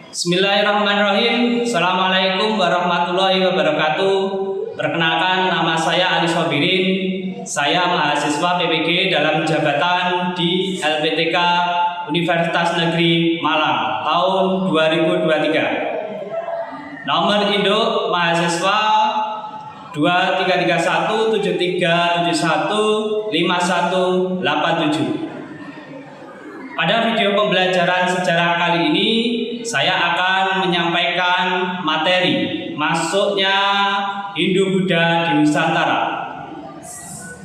Bismillahirrahmanirrahim. Assalamualaikum warahmatullahi wabarakatuh. Perkenalkan, nama saya Ali Sobirin. Saya mahasiswa PPG dalam jabatan di LPTK Universitas Negeri Malang tahun 2023. Nomor induk mahasiswa 233173715187. Pada video pembelajaran sejarah kali ini, saya akan menyampaikan materi masuknya Hindu-Buddha di Nusantara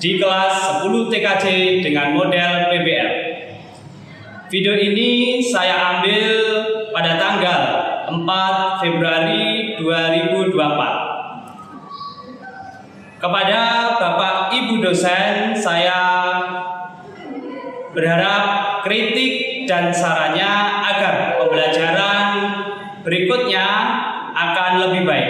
di kelas 10 TKJ dengan model PBL. Video ini saya ambil pada tanggal 4 Februari 2024. Kepada Bapak Ibu dosen, saya berharap kritik dan sarannya agar pembelajaran berikutnya akan lebih baik.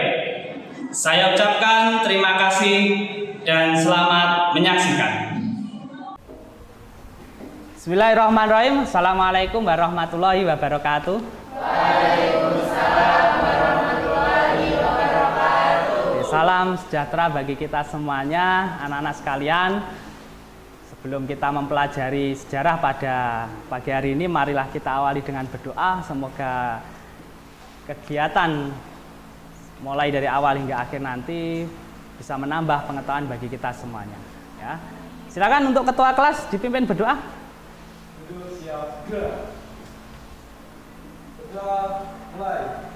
Saya ucapkan terima kasih dan selamat menyaksikan. Bismillahirrahmanirrahim. Assalamualaikum warahmatullahi wabarakatuh. Waalaikumsalam warahmatullahi wabarakatuh. Salam sejahtera bagi kita semuanya, anak-anak sekalian. Sebelum kita mempelajari sejarah pada pagi hari ini, marilah kita awali dengan berdoa. Semoga kegiatan mulai dari awal hingga akhir nanti bisa menambah pengetahuan bagi kita semuanya. Ya. Silakan untuk ketua kelas dipimpin berdoa. Siap, gerak. Berdoa mulai.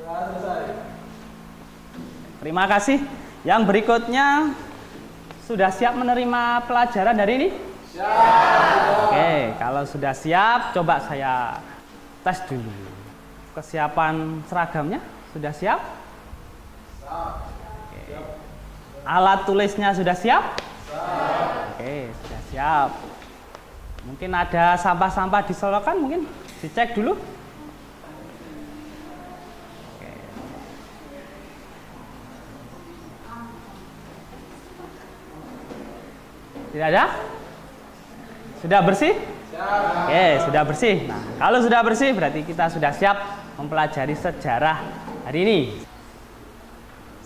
Doa selesai. Terima kasih. Yang berikutnya sudah siap menerima pelajaran hari ini? Siap. Oke, kalau sudah siap, coba saya tes dulu. Kesiapan seragamnya sudah siap? Oke. Alat tulisnya sudah siap? Oke, sudah siap. Mungkin ada sampah-sampah disolokan, mungkin dicek dulu. Tidak ada? Sudah bersih? Siap. Oke, sudah bersih. Nah, kalau sudah bersih berarti kita sudah siap mempelajari sejarah hari ini.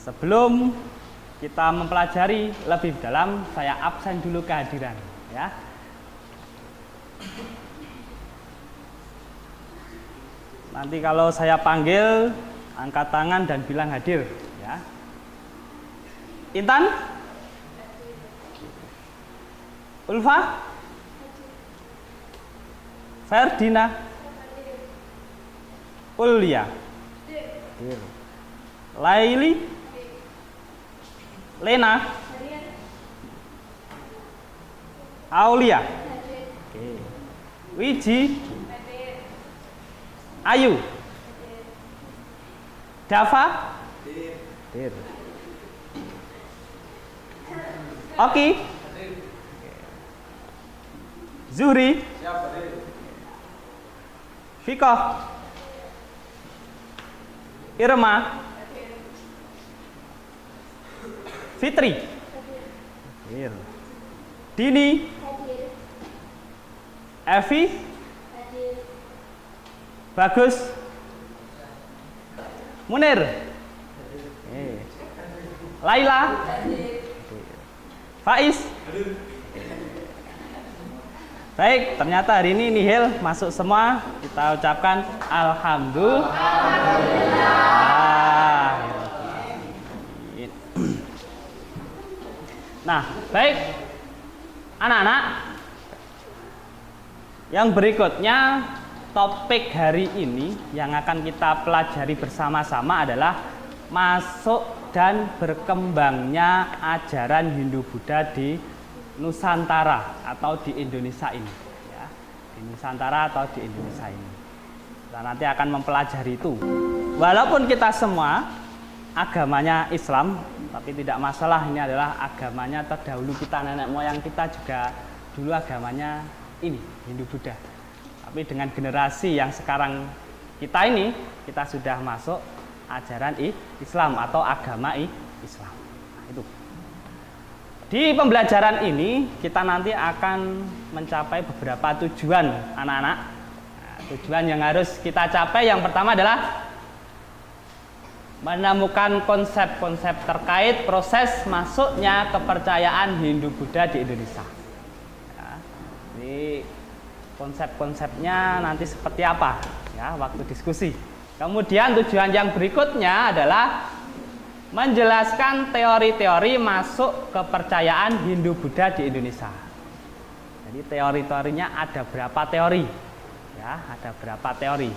Sebelum kita mempelajari lebih dalam, saya absen dulu kehadiran, ya. Nanti kalau saya panggil, angkat tangan dan bilang hadir, ya. Intan? Ulfa? Ferdina? Ulia? Laili? Lena? Aulia? Wiji? Ayu? Dava? Oki? Zuhri? Siap, hadir. Fikoh? Irma? Fitri? Dini? Evi? Bagus? Munir? Laila? Faiz? Baik, ternyata hari ini nihil masuk semua. Kita ucapkan alhamdulillah. Nah, baik anak-anak, yang berikutnya topik hari ini yang akan kita pelajari bersama-sama adalah masuk dan berkembangnya ajaran Hindu-Buddha di Nusantara atau di Indonesia ini, ya. Di Nusantara atau di Indonesia ini. Kita nanti akan mempelajari itu. Walaupun kita semua agamanya Islam, tapi tidak masalah, ini adalah agamanya terdahulu kita, nenek moyang kita juga dulu agamanya ini, Hindu-Buddha. Tapi dengan generasi yang sekarang kita ini, kita sudah masuk ajaran Islam atau agama Islam. Nah, itu. Di pembelajaran ini kita nanti akan mencapai beberapa tujuan anak-anak. Nah, tujuan yang harus kita capai yang pertama adalah menemukan konsep-konsep terkait proses masuknya kepercayaan Hindu-Buddha di Indonesia. Ya, ini konsep-konsepnya nanti seperti apa ya waktu diskusi. Kemudian tujuan yang berikutnya adalah menjelaskan teori-teori masuk kepercayaan Hindu-Buddha di Indonesia. Jadi teori-teorinya ada berapa teori? Ya, ada berapa teori.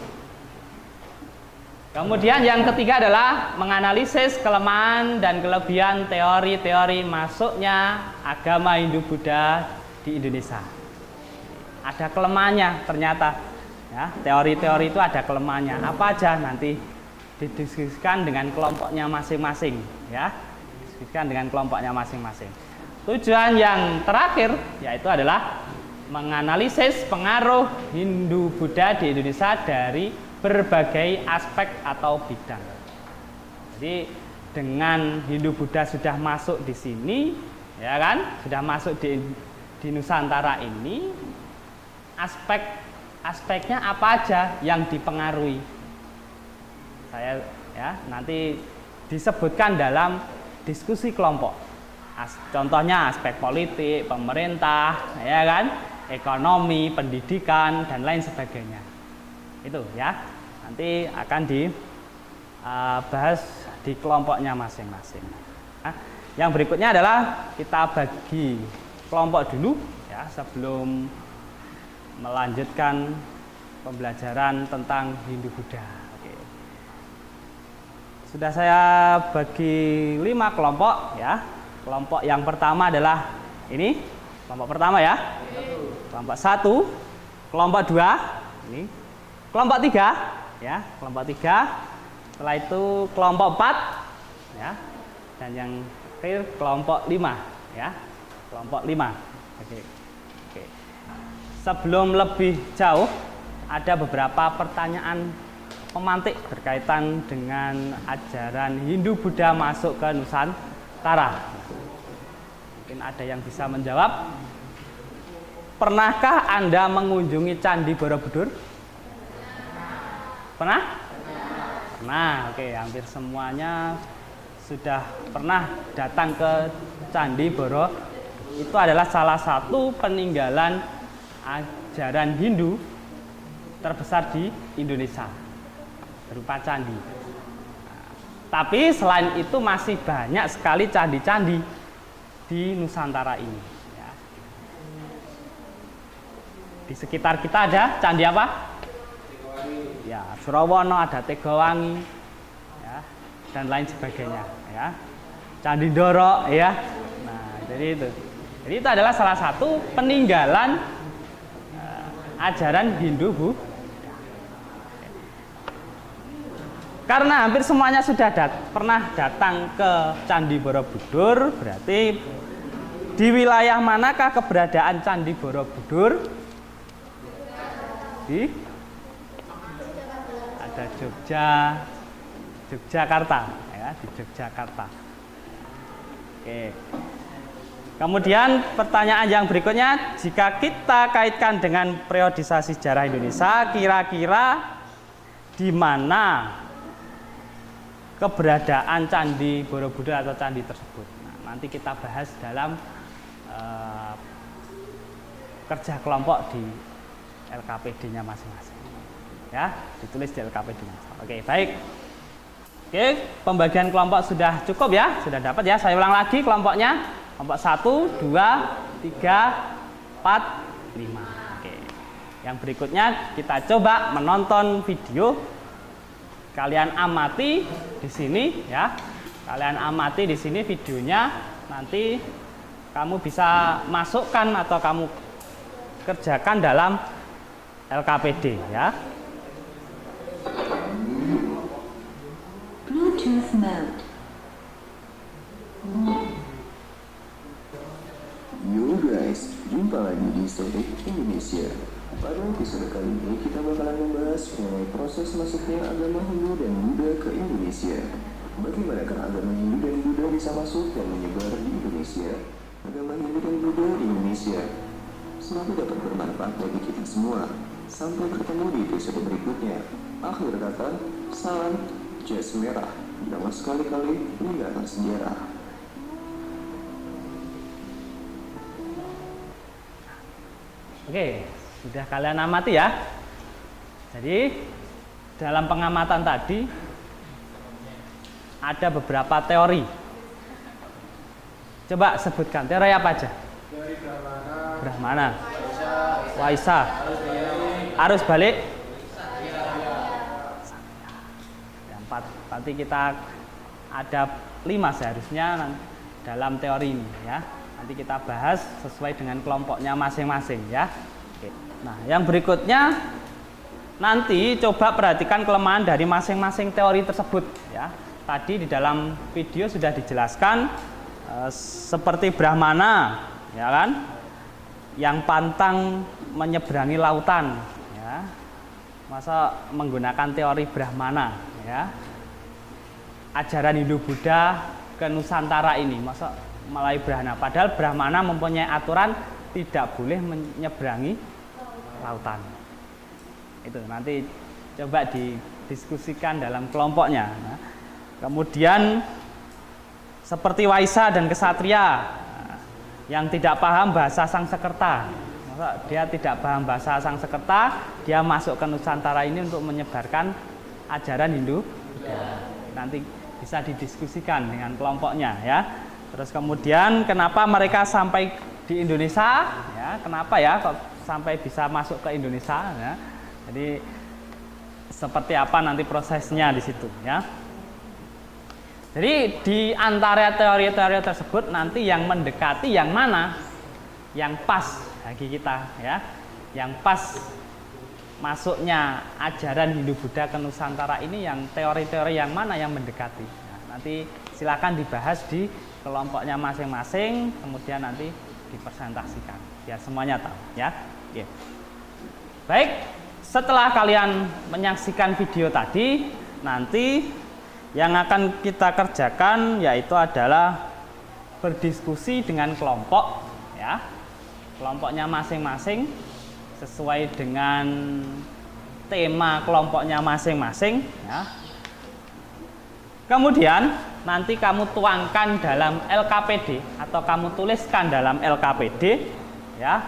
Kemudian yang ketiga adalah menganalisis kelemahan dan kelebihan teori-teori masuknya agama Hindu-Buddha di Indonesia. Ada kelemahannya ternyata. Ya, teori-teori itu ada kelemahannya. Apa aja nanti didiskusikan dengan kelompoknya masing-masing, ya. Diskusikan dengan kelompoknya masing-masing. Tujuan yang terakhir yaitu adalah menganalisis pengaruh Hindu-Buddha di Indonesia dari berbagai aspek atau bidang. Jadi dengan Hindu-Buddha sudah masuk di sini, ya kan? Sudah masuk di Nusantara ini, aspeknya apa aja yang dipengaruhi? Saya ya nanti disebutkan dalam diskusi kelompok. Contohnya aspek politik, pemerintah, ya kan, ekonomi, pendidikan dan lain sebagainya. Itu ya. Nanti akan dibahas di kelompoknya masing-masing. Nah, yang berikutnya adalah kita bagi kelompok dulu ya sebelum melanjutkan pembelajaran tentang Hindu-Buddha. Sudah saya bagi 5 kelompok ya. Kelompok yang pertama adalah ini, kelompok pertama ya. Kelompok 1, kelompok 2, ini. Kelompok 3 ya, kelompok 3. Setelah itu kelompok 4 ya. Dan yang terakhir kelompok 5 ya. Kelompok 5. Oke. Sebelum lebih jauh ada beberapa pertanyaan pemantik berkaitan dengan ajaran Hindu-Buddha masuk ke Nusantara. Mungkin ada yang bisa menjawab. Pernahkah Anda mengunjungi Candi Borobudur? Pernah? Pernah. Oke, hampir semuanya sudah pernah datang ke Candi Borobudur. Itu adalah salah satu peninggalan ajaran Hindu terbesar di Indonesia. Berupa candi. Tapi selain itu masih banyak sekali candi-candi di Nusantara ini. Ya. Di sekitar kita ada candi apa? Ya, Surawono, ada Tegowangi, ya, dan lain sebagainya. Ya. Candi Ndoro, ya. Nah, jadi itu. Jadi itu adalah salah satu peninggalan ajaran Hindu-Buddha. Karena hampir semuanya sudah pernah datang ke Candi Borobudur, berarti di wilayah manakah keberadaan Candi Borobudur? Ada Yogyakarta, ya, di Yogyakarta. Oke. Kemudian pertanyaan yang berikutnya, jika kita kaitkan dengan periodisasi sejarah Indonesia, kira-kira di mana keberadaan Candi Borobudur atau candi tersebut? Nah, nanti kita bahas dalam kerja kelompok di LKPD-nya masing-masing. Ya, ditulis di LKPD-nya. Oke, baik. Oke, pembagian kelompok sudah cukup ya, sudah dapat ya. Saya ulang lagi kelompoknya. Kelompok 1, 2, 3, 4, 5. Oke. Yang berikutnya kita coba menonton video. Kalian amati di sini ya. Kalian amati di sini videonya. Nanti kamu bisa masukkan atau kamu kerjakan dalam LKPD ya. Bluetooth mode. Yo guys, jumpa lagi di Storyk Indonesia. Pada episode kali ini kita bakalan membahas mengenai proses masuknya agama Hindu dan Buddha ke Indonesia. Bagaimanakah agama Hindu dan Buddha bisa masuk dan menyebar di Indonesia? agama Hindu dan Buddha di Indonesia. Semoga dapat bermanfaat bagi kita semua. Sampai bertemu di episode berikutnya. Akhir kata, salam jas merah. Jangan sekali-kali meninggalkan sejarah. Oke, sudah kalian amati ya. Jadi dalam pengamatan tadi ada beberapa teori. Coba sebutkan teori apa aja? Dari Brahmana, Waisa, arus balik, yang empat. Nanti kita ada 5 seharusnya dalam teori ini ya. Nanti kita bahas sesuai dengan kelompoknya masing-masing ya. Oke. Nah, yang berikutnya nanti coba perhatikan kelemahan dari masing-masing teori tersebut ya. Tadi di dalam video sudah dijelaskan seperti Brahmana ya kan, yang pantang menyeberangi lautan ya. Masa menggunakan teori Brahmana ya. Ajaran Hindu Buddha ke Nusantara ini masa melalui Brahmana, padahal Brahmana mempunyai aturan tidak boleh menyeberangi lautan. Itu nanti coba didiskusikan dalam kelompoknya. Nah, kemudian seperti Waisa dan Kesatria yang tidak paham bahasa Sangsekerta. Masa dia tidak paham bahasa Sangsekerta, dia masuk ke Nusantara ini untuk menyebarkan ajaran Hindu. Nanti bisa didiskusikan dengan kelompoknya ya. Terus kemudian kenapa mereka sampai di Indonesia ya? Kenapa ya kok sampai bisa masuk ke Indonesia ya? Jadi seperti apa nanti prosesnya di situ ya. Jadi di antara teori-teori tersebut nanti yang mendekati yang mana yang pas bagi kita ya. Yang pas masuknya ajaran Hindu Buddha ke Nusantara ini, yang teori-teori yang mana yang mendekati. Nah, nanti silakan dibahas di kelompoknya masing-masing, kemudian nanti dipresentasikan biar semuanya tahu ya. Oke. Baik, setelah kalian menyaksikan video tadi, nanti yang akan kita kerjakan yaitu adalah berdiskusi dengan kelompok ya. Kelompoknya masing-masing sesuai dengan tema kelompoknya masing-masing ya. Kemudian nanti kamu tuangkan dalam LKPD atau kamu tuliskan dalam LKPD ya.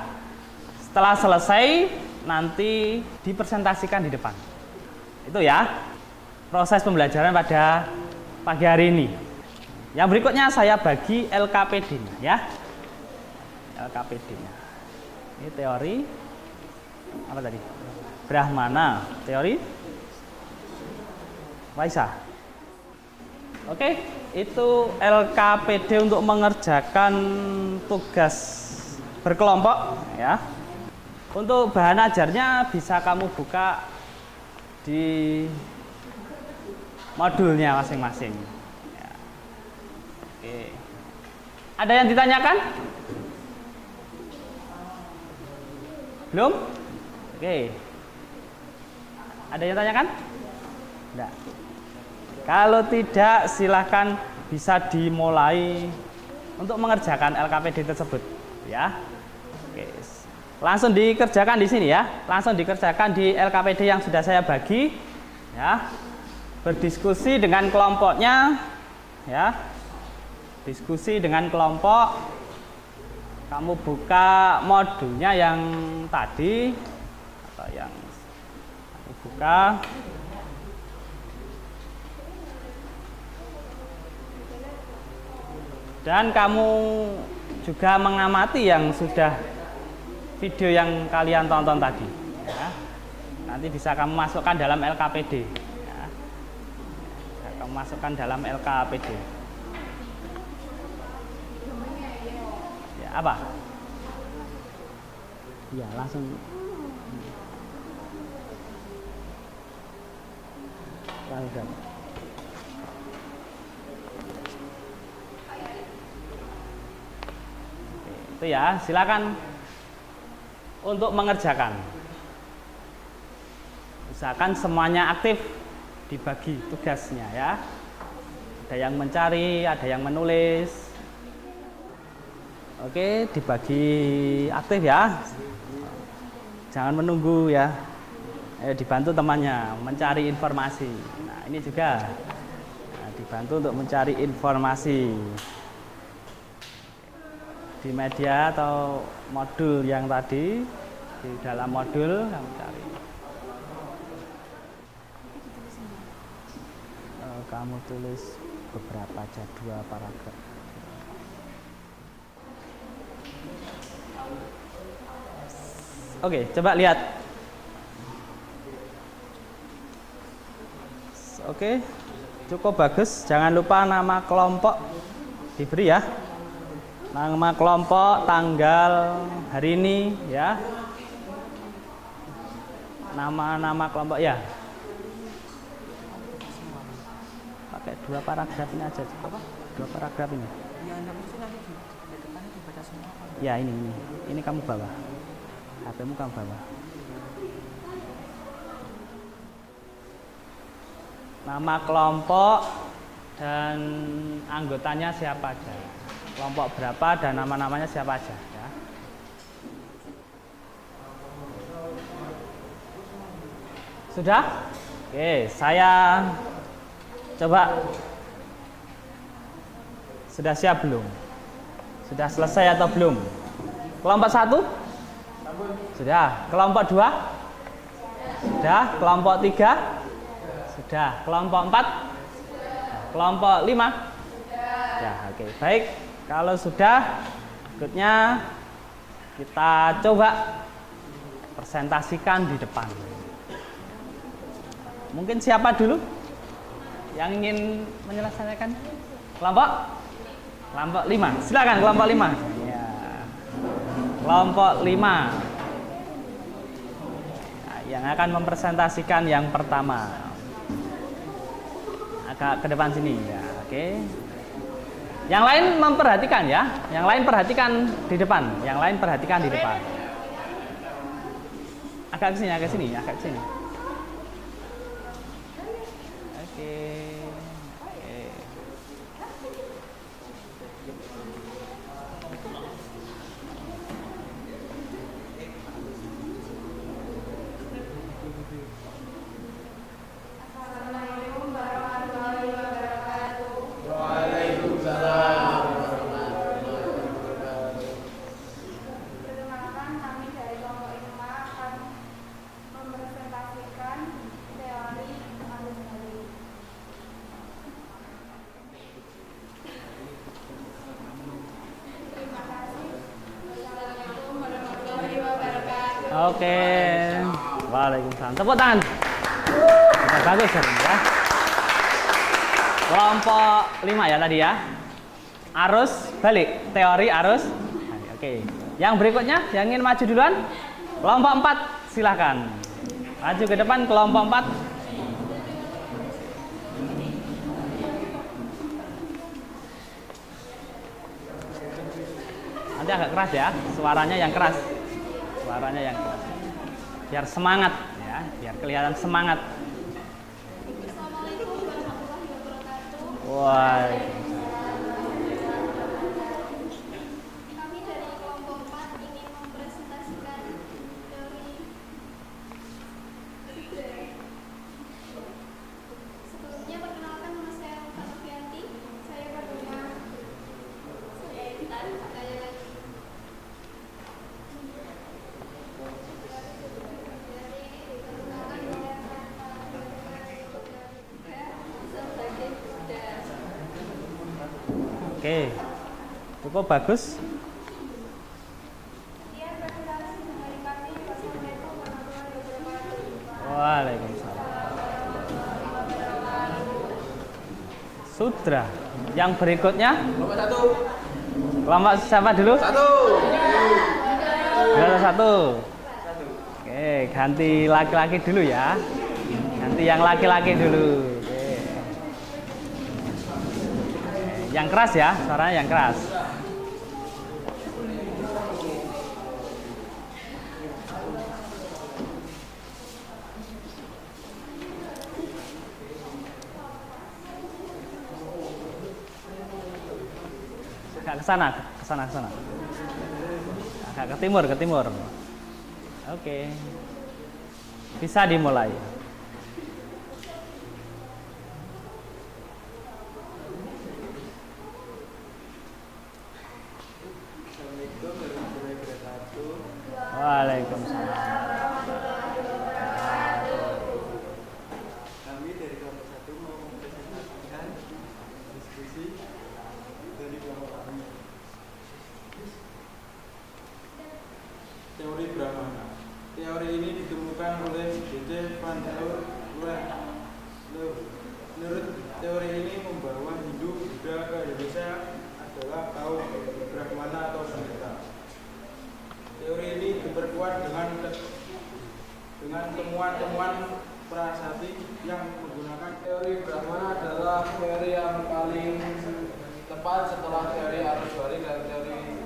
Setelah selesai nanti dipresentasikan di depan. Itu ya proses pembelajaran pada pagi hari ini. Yang berikutnya saya bagi LKPD-nya ya. LKPD-nya. Ini teori apa tadi? Brahmana, teori Waisa. Oke, itu LKPD untuk mengerjakan tugas berkelompok ya. Untuk bahan ajarnya bisa kamu buka di modulnya masing-masing. Ya. Oke. Ada yang ditanyakan? Belum? Oke. Ada yang tanyakan? Enggak. Kalau tidak, silahkan bisa dimulai untuk mengerjakan LKPD tersebut, ya. Oke. Langsung dikerjakan di sini ya. Langsung dikerjakan di LKPD yang sudah saya bagi, ya. Berdiskusi dengan kelompoknya, ya. Diskusi dengan kelompok. Kamu buka modulnya yang tadi atau yang kamu buka. Dan kamu juga mengamati yang sudah video yang kalian tonton tadi ya. Nanti bisa kamu masukkan dalam LKPD ya. Bisa kamu masukkan dalam LKPD ya. Apa? Ya langsung itu ya, silakan untuk mengerjakan. Usahakan semuanya aktif dibagi tugasnya ya. Ada yang mencari, ada yang menulis. Oke, dibagi aktif ya. Jangan menunggu ya. Ayo dibantu temannya mencari informasi. Nah, ini juga dibantu untuk mencari informasi di media atau modul yang tadi. Di dalam modul kamu cari. Kamu tulis beberapa aja, 2 paragraf. Oke, coba lihat. Oke, cukup bagus. Jangan lupa nama kelompok diberi ya. Nama kelompok, tanggal, hari ini ya. Nama kelompok ya. Pakai 2 paragraf ini aja. Apa? 2 paragraf ini. Ya ini kamu bawa. HP-mu kamu bawa. Nama kelompok dan anggotanya siapa aja. Kelompok berapa dan nama-namanya siapa aja ya. Sudah? Oke, saya coba. Sudah siap belum? Sudah selesai atau belum? Kelompok 1? Sudah. Kelompok 2? Sudah. Kelompok 3? Sudah. Kelompok 4? Kelompok 5? Ya, oke. Baik. Kalau sudah, berikutnya kita coba presentasikan di depan. Mungkin siapa dulu yang ingin menyelesaikan? Kelompok 5. Silakan kelompok 5. Ya. Kelompok 5. Nah, yang akan mempresentasikan yang pertama. Agak ke depan sini ya. Oke. Yang lain memperhatikan ya. Yang lain perhatikan di depan. Yang lain perhatikan di depan. Agak ke sini, agak ke sini, agak ke sini. Oke. Perkenalkan, kami dari kelompok 5 akan mempresentasikan teori arus balik. Terima kasih. Wassalamualaikum warahmatullahi wabarakatuh. Oke. Waalaikumsalam. Tepuk tangan. Sudah bagus ya. Kelompok 5 ya tadi ya. Arus balik, teori arus balik. Oke. Yang berikutnya yang ingin maju duluan? Kelompok 4, silahkan. Maju ke depan kelompok 4. Nanti agak keras ya, suaranya yang keras. Suaranya yang keras. Biar semangat ya, biar kelihatan semangat. Assalamualaikum warahmatullahi wabarakatuh. Wah. Kami dari kelompok 4 ingin mempresentasikan teori sejarah. Sebelumnya perkenalkan, nama saya Rufa Novianti. Saya bernama saya Intan. Saya lagi Oke. Cukup bagus. Sekian presentasi dari kami. Wassalamualaikum warahmatullahi wabarakatuh. Waalaikumsalam. Sudah. Yang berikutnya Kelompok 1. kelompok siapa dulu? 1. Kelompok 1. Oke, ganti laki-laki dulu ya. Ganti yang laki-laki dulu. Oke. Yang keras ya, suaranya yang keras. Agak ke sana, ke sana, ke sana. Ke timur, ke timur. Oke. Bisa dimulai. Assalamualaikum warahmatullahi wabarakatuh. Waalaikumsalam. Kami dari kelompok 1 mau mempresentasikan diskusi dari kelompok kami. Teori Brahmana. Teori ini ditemukan oleh D.T. van Leur. Menurut teori ini membawa Hindu Buddha ke Indonesia adalah kaum Brahmana atau pendeta. Teori ini diperkuat dengan temuan-temuan prasasti yang menggunakan teori Brahmana adalah teori yang paling tepat setelah teori arus balik dan teori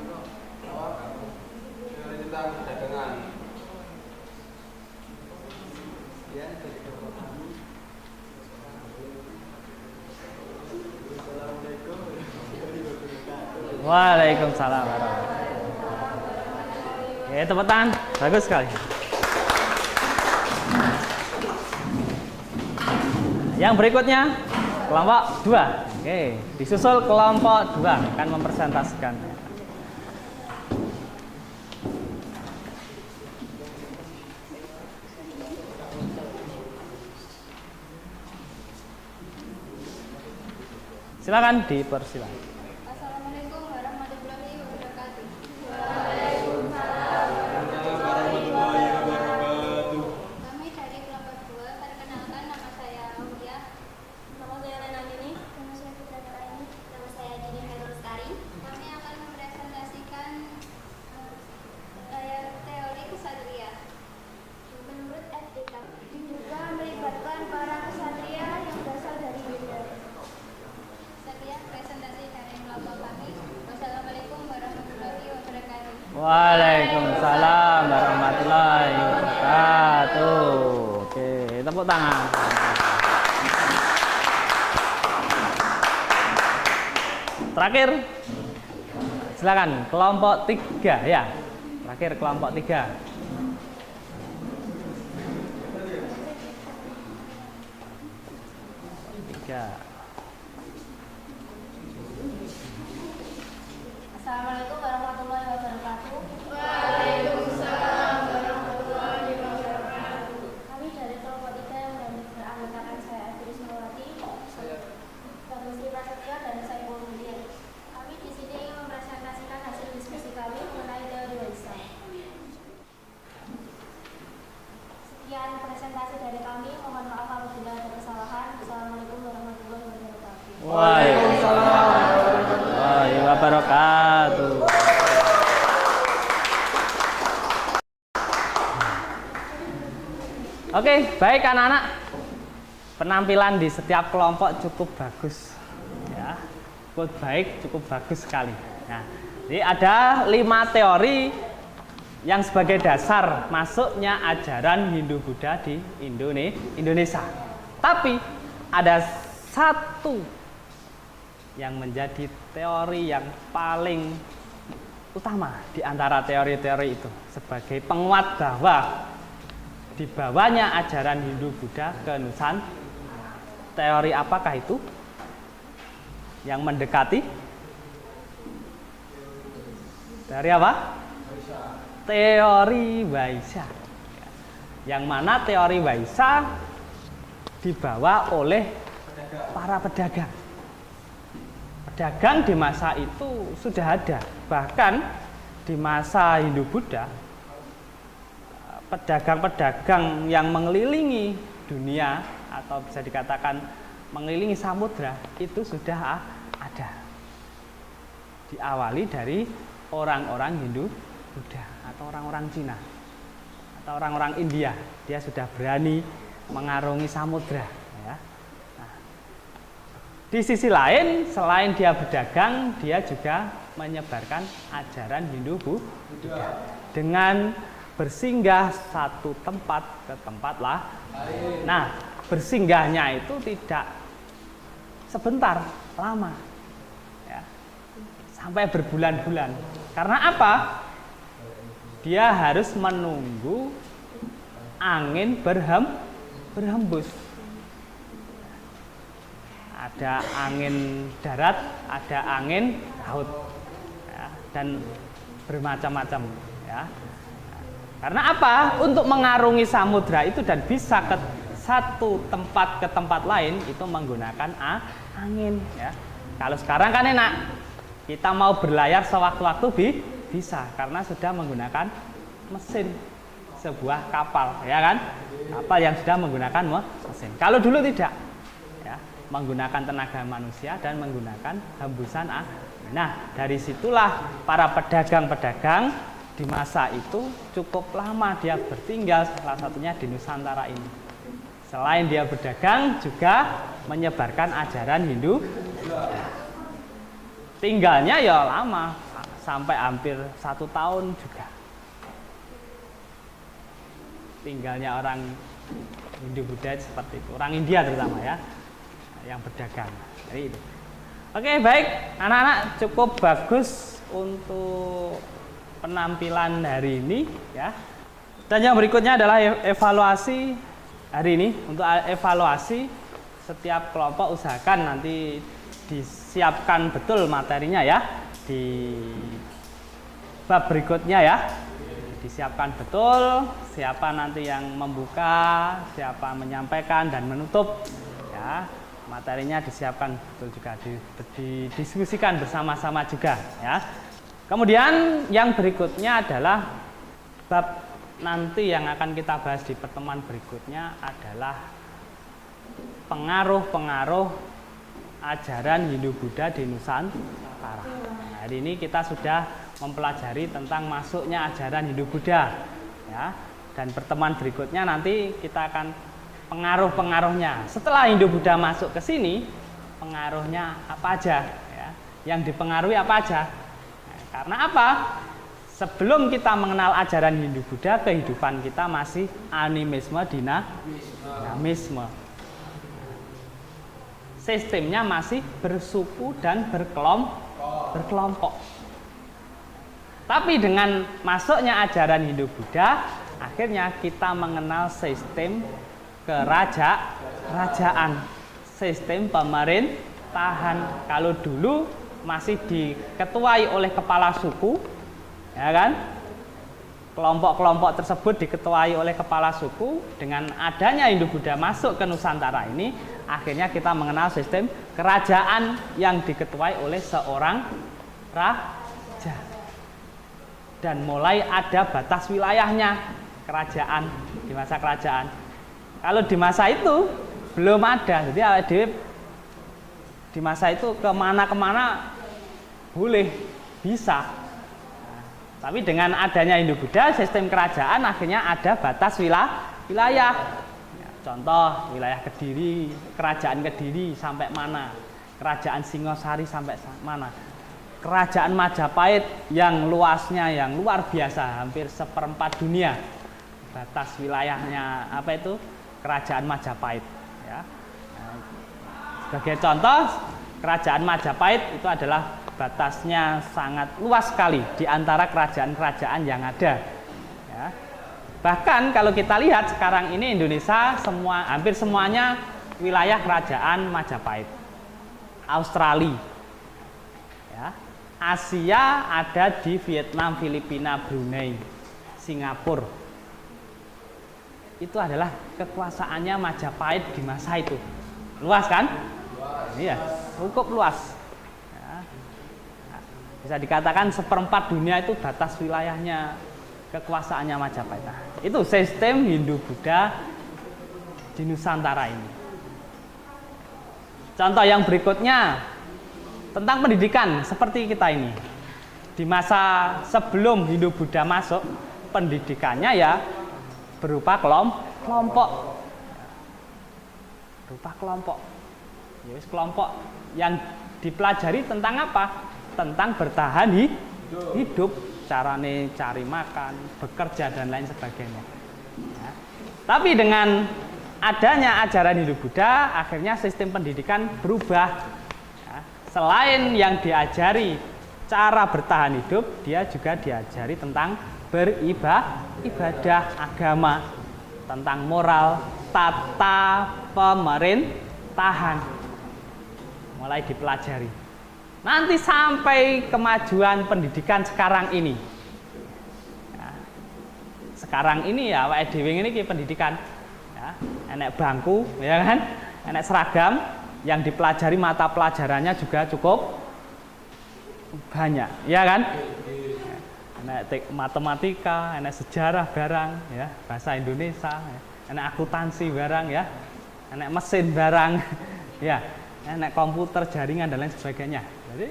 tentang perdagangan. Sekian dari kelompok kami. Assalamualaikum warahmatullahi wabarakatuh. Waalaikumsalam. Oke, tepuk tangan. Bagus sekali. Yang berikutnya kelompok 2. Oke, disusul kelompok 2 akan mempresentasikan. Silakan dipersilakan. Assalamualaikum warahmatullahi wabarakatuh. Warahmatullahi wabarakatuh. Kami dari kelompok 2, perkenalkan nama saya Aulia. Nama saya Lena Dini. Nama saya Fitra Nuraini. Nama saya Dini Hairul Lestari. Kami akan mempresentasikan teori kesatria menurut FDK. Juga melibatkan para kesatria yang berasal dari Hindu. Sekian presentasi dari kelompok kami. Wassalamualaikum warahmatullahi wabarakatuh. Waalaikumsalam warahmatullahi wabarakatuh. Oke, tepuk tangan. Terakhir, silakan kelompok 3 ya. Terakhir kelompok 3. Assalamualaikum warahmatullahi wabarakatuh. Waalaikumsalam warahmatullahi wabarakatuh. Kami dari kelompok 3 yang beranggotakan saya Adri Semawati, Bapak Sri Prasetyo dan saya Mulia. Kami di sini ingin mempresentasikan hasil diskusi kami mengenai teori warisan. Sekian presentasi dari kami. Mohon maaf apabila ada kesalahan. Assalamualaikum warahmatullahi wabarakatuh. Waalaikumsalam warahmatullahi wabarakatuh. Oke, baik anak-anak. Penampilan di setiap kelompok cukup bagus. Ya, cukup baik, cukup bagus sekali. Nah, jadi ada 5 teori yang sebagai dasar masuknya ajaran Hindu-Buddha di Indonesia. Tapi ada satu yang menjadi teori yang paling utama di antara teori-teori itu sebagai penguat bahwa dibawanya ajaran Hindu-Buddha ke Nusantara. Teori apakah itu? Yang mendekati? Teori apa? Teori Waisa. Yang mana teori Waisa dibawa oleh para pedagang. Pedagang di masa itu sudah ada. Bahkan di masa Hindu-Buddha, pedagang-pedagang yang mengelilingi dunia atau bisa dikatakan mengelilingi samudra itu sudah ada. Diawali dari orang-orang Hindu-Buddha atau orang-orang Cina atau orang-orang India. Dia sudah berani mengarungi samudra. Ya. Nah, di sisi lain, selain dia berdagang, dia juga menyebarkan ajaran Hindu-Buddha dengan bersinggah satu tempat ke tempat lain. Nah, bersinggahnya itu tidak sebentar, lama, ya, sampai berbulan-bulan. Karena apa? dia harus menunggu angin berhembus. Ada angin darat, ada angin laut, ya, dan bermacam-macam. Ya. Karena apa? Untuk mengarungi samudra itu dan bisa ke satu tempat ke tempat lain itu menggunakan angin. Ya. Kalau sekarang kan enak, kita mau berlayar sewaktu-waktu bisa karena sudah menggunakan mesin sebuah kapal, ya kan? Kapal yang sudah menggunakan mesin. Kalau dulu tidak, ya, menggunakan tenaga manusia dan menggunakan hembusan angin. Nah, dari situlah para pedagang-pedagang di masa itu cukup lama dia bertinggal, salah satunya di Nusantara ini. Selain dia berdagang, juga menyebarkan ajaran Hindu. Tinggalnya ya lama, sampai hampir 1 tahun juga. Tinggalnya orang Hindu Buddha seperti itu, orang India terutama ya, yang berdagang. Jadi itu. Oke, baik, anak-anak, cukup bagus untuk penampilan hari ini ya. Dan yang berikutnya adalah evaluasi hari ini. Untuk evaluasi setiap kelompok usahakan nanti disiapkan betul materinya ya di bab berikutnya ya. Disiapkan betul siapa nanti yang membuka, siapa menyampaikan dan menutup ya. Materinya disiapkan betul juga, didiskusikan bersama-sama juga ya. Kemudian yang berikutnya adalah bab nanti yang akan kita bahas di pertemuan berikutnya adalah pengaruh-pengaruh ajaran Hindu Buddha di Nusantara. Nah, hari ini kita sudah mempelajari tentang masuknya ajaran Hindu Buddha ya. Dan pertemuan berikutnya nanti kita akan pengaruh-pengaruhnya. Setelah Hindu Buddha masuk ke sini, pengaruhnya apa aja ya? Yang dipengaruhi apa aja? Nah, karena apa? Sebelum kita mengenal ajaran Hindu Buddha, kehidupan kita masih animisme, dinamisme. Sistemnya masih bersuku dan berkelompok. Tapi dengan masuknya ajaran Hindu Buddha, akhirnya kita mengenal sistem kerajaan, sistem pemerintahan. Kalau dulu masih diketuai oleh kepala suku, ya kan? Kelompok-kelompok tersebut diketuai oleh kepala suku. Dengan adanya Hindu Buddha masuk ke Nusantara ini, akhirnya kita mengenal sistem kerajaan yang diketuai oleh seorang raja. Dan mulai ada batas wilayahnya kerajaan di masa kerajaan. Kalau di masa itu belum ada, jadi di masa itu kemana-kemana boleh, bisa. Nah, tapi dengan adanya Hindu Buddha, sistem kerajaan akhirnya ada batas wilayah. Ya, contoh wilayah Kediri, kerajaan Kediri sampai mana, kerajaan Singosari sampai mana, kerajaan Majapahit yang luasnya yang luar biasa, hampir 1/4 dunia. Batas wilayahnya apa itu? Kerajaan Majapahit ya. Nah, sebagai contoh, kerajaan Majapahit itu adalah batasnya sangat luas sekali di antara kerajaan-kerajaan yang ada ya. Bahkan kalau kita lihat sekarang ini Indonesia hampir semuanya wilayah kerajaan Majapahit. Australia ya. Asia ada di Vietnam, Filipina, Brunei, Singapura. Itu adalah kekuasaannya Majapahit di masa itu. Luas kan? Iya, cukup luas. Ya. Bisa dikatakan 1/4 dunia itu batas wilayahnya kekuasaannya Majapahit. Nah, itu sistem Hindu Buddha di Nusantara ini. Contoh yang berikutnya tentang pendidikan seperti kita ini. Di masa sebelum Hindu Buddha masuk, pendidikannya ya berupa kelompok. Berupa kelompok. Yaitu kelompok yang dipelajari tentang apa? Tentang bertahan hidup, carane cari makan, bekerja dan lain sebagainya. Ya. Tapi dengan adanya ajaran Hindu Buddha, akhirnya sistem pendidikan berubah. Ya. Selain yang diajari cara bertahan hidup, dia juga diajari tentang beribadah agama, tentang moral, tata pemerintahan. Mulai dipelajari. Nanti sampai kemajuan pendidikan sekarang ini. Ya, sekarang ini ya awake dhewe ngene iki pendidikan. Ya, enek bangku, ya kan? Enek seragam, yang dipelajari mata pelajarannya juga cukup banyak, ya kan? Enek matematika, enek sejarah barang, ya, bahasa Indonesia, ya. Enek akuntansi barang, ya, enek mesin barang, ya, enek komputer, jaringan dan lain sebagainya. Jadi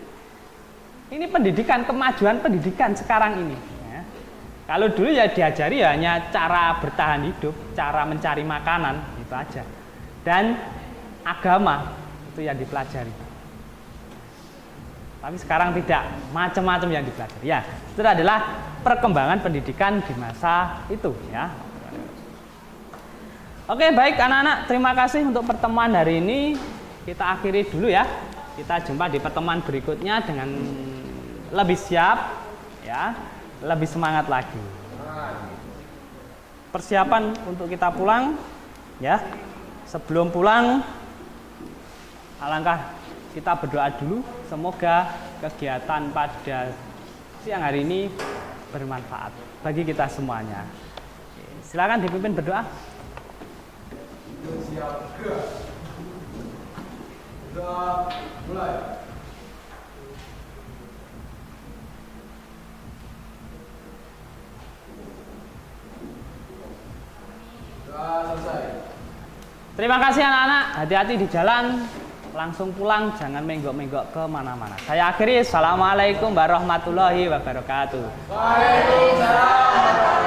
ini pendidikan, kemajuan pendidikan sekarang ini. Ya. Kalau dulu ya diajari hanya cara bertahan hidup, cara mencari makanan, itu aja. Dan agama itu yang dipelajari. Tapi sekarang tidak, macam-macam yang dipelajari. Ya, itu adalah perkembangan pendidikan di masa itu, ya. Oke, baik anak-anak, terima kasih untuk pertemuan hari ini. Kita akhiri dulu ya. Kita jumpa di pertemuan berikutnya dengan lebih siap, ya, lebih semangat lagi. Persiapan untuk kita pulang, ya. Sebelum pulang, alangkah kita berdoa dulu, semoga kegiatan pada siang hari ini bermanfaat bagi kita semuanya. Silakan dipimpin berdoa. Doa mulai. Doa selesai. Terima kasih anak-anak, hati-hati di jalan. Langsung pulang, jangan menggok-menggok ke mana-mana. Saya akhiri, assalamualaikum warahmatullahi wabarakatuh. Waalaikumsalam.